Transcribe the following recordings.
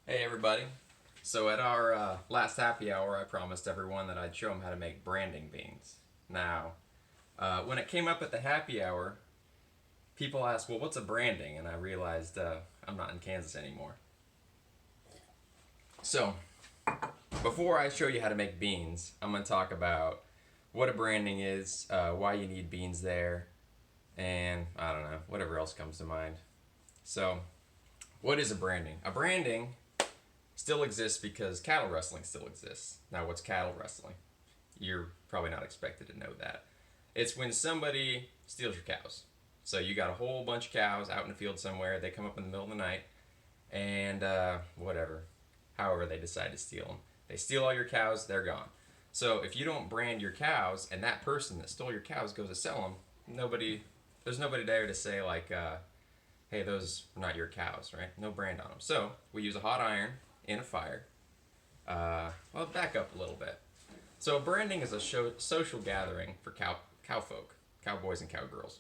Hey everybody. So at our last happy hour, I promised everyone that I'd show them how to make branding beans. Now, when it came up at the happy hour, people asked, well, what's a branding? And I realized I'm not in Kansas anymore. So, before I show you how to make beans, I'm going to talk about what a branding is, why you need beans there, and I don't know, whatever else comes to mind. So, what is a branding? A branding still exists because cattle wrestling still exists. Now, what's cattle wrestling? You're probably not expected to know that. It's when somebody steals your cows. So you got a whole bunch of cows out in the field somewhere. They come up in the middle of the night, and however they decide to steal them, they steal all your cows. They're gone. So if you don't brand your cows, and that person that stole your cows goes to sell them, there's nobody there to say like, hey, those are not your cows, right? No brand on them. So we use a hot iron in a fire. Back up a little bit. So branding is a social gathering for cowfolk, cowboys and cowgirls.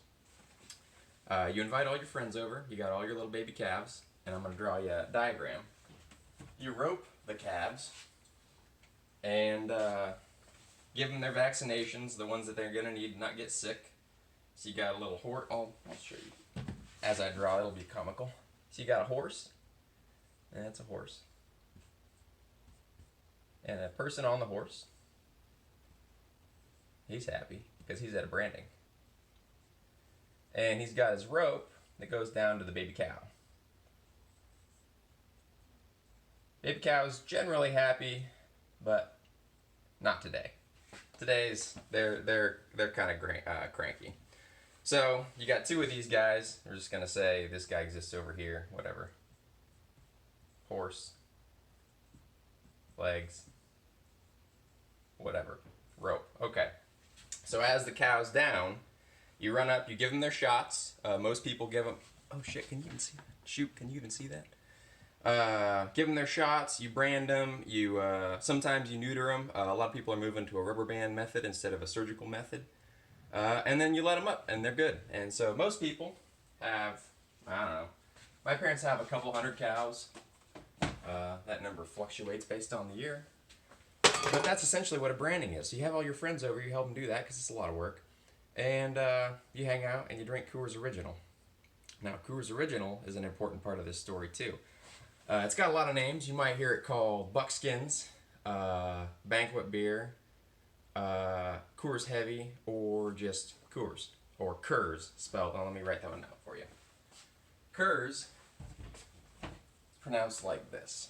You invite all your friends over. You got all your little baby calves, and I'm going to draw you a diagram. You rope the calves and give them their vaccinations, the ones that they're going to need to not get sick. So you got a little horse. I'll show you. As I draw, it'll be comical. So you got a horse. And that's a horse. And a person on the horse. He's happy because he's at a branding. And he's got his rope that goes down to the baby cow. Baby cow's generally happy, but not today. They're kind of cranky. So you got two of these guys. We're just gonna say this guy exists over here. Whatever. Horse. Legs. Whatever. Rope. Okay. So as the cow's down, you run up, you give them their shots. Most people give them... Oh shit, can you even see that? Shoot, can you even see that? Give them their shots, you brand them, sometimes you neuter them. A lot of people are moving to a rubber band method instead of a surgical method. And then you let them up, and they're good. And so most people have, I don't know, my parents have a couple hundred cows. That number fluctuates based on the year. But that's essentially what a branding is. So you have all your friends over, you help them do that because it's a lot of work. And you hang out and you drink Coors Original. Now, Coors Original is an important part of this story too. It's got a lot of names. You might hear it called Buckskins, Banquet Beer, Coors Heavy, or just Coors, or Kurz spelled. Let me write that one down for you. Kurz is pronounced like this.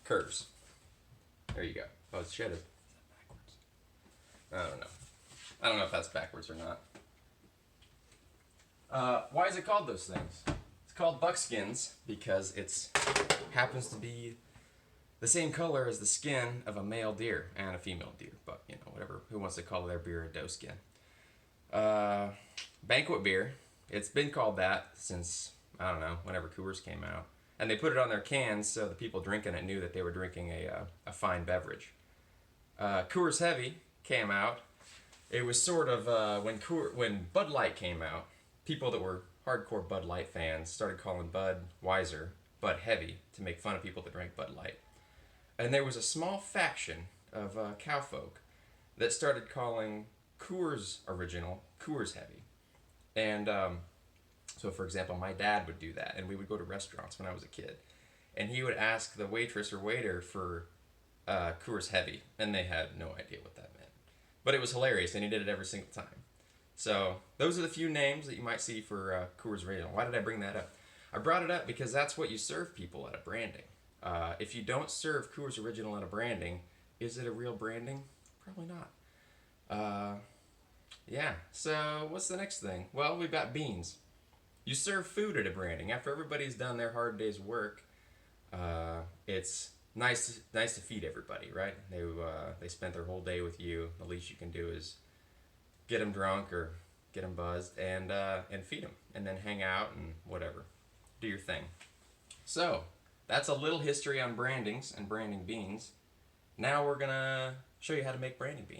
Kurz. There you go. Oh, it's shaded. Is that backwards? I don't know. I don't know if that's backwards or not. Why is it called those things? It's called buckskins because it happens to be the same color as the skin of a male deer and a female deer, but whatever. Who wants to call their beer a doe skin? Banquet beer. It's been called that since, I don't know, whenever Coors came out. And they put it on their cans so the people drinking it knew that they were drinking a fine beverage. Coors Heavy came out. It was sort of when Bud Light came out, people that were hardcore Bud Light fans started calling Budweiser Bud Heavy to make fun of people that drank Bud Light. And there was a small faction of cowfolk that started calling Coors Original Coors Heavy. And so, for example, my dad would do that, and we would go to restaurants when I was a kid. And he would ask the waitress or waiter for Coors Heavy, and they had no idea what that meant. But it was hilarious, and he did it every single time. So those are the few names that you might see for Coors Original. Why did I bring that up? I brought it up because that's what you serve people at a branding. If you don't serve Coors Original at a branding, is it a real branding? Probably not. Yeah, so what's the next thing? Well, we've got beans. You serve food at a branding. After everybody's done their hard day's work, it's nice to feed everybody, right? They spent their whole day with you. The least you can do is get them drunk or get them buzzed and feed them, and then hang out and whatever. Do your thing. So that's a little history on brandings and branding beans. Now we're gonna show you how to make branding beans.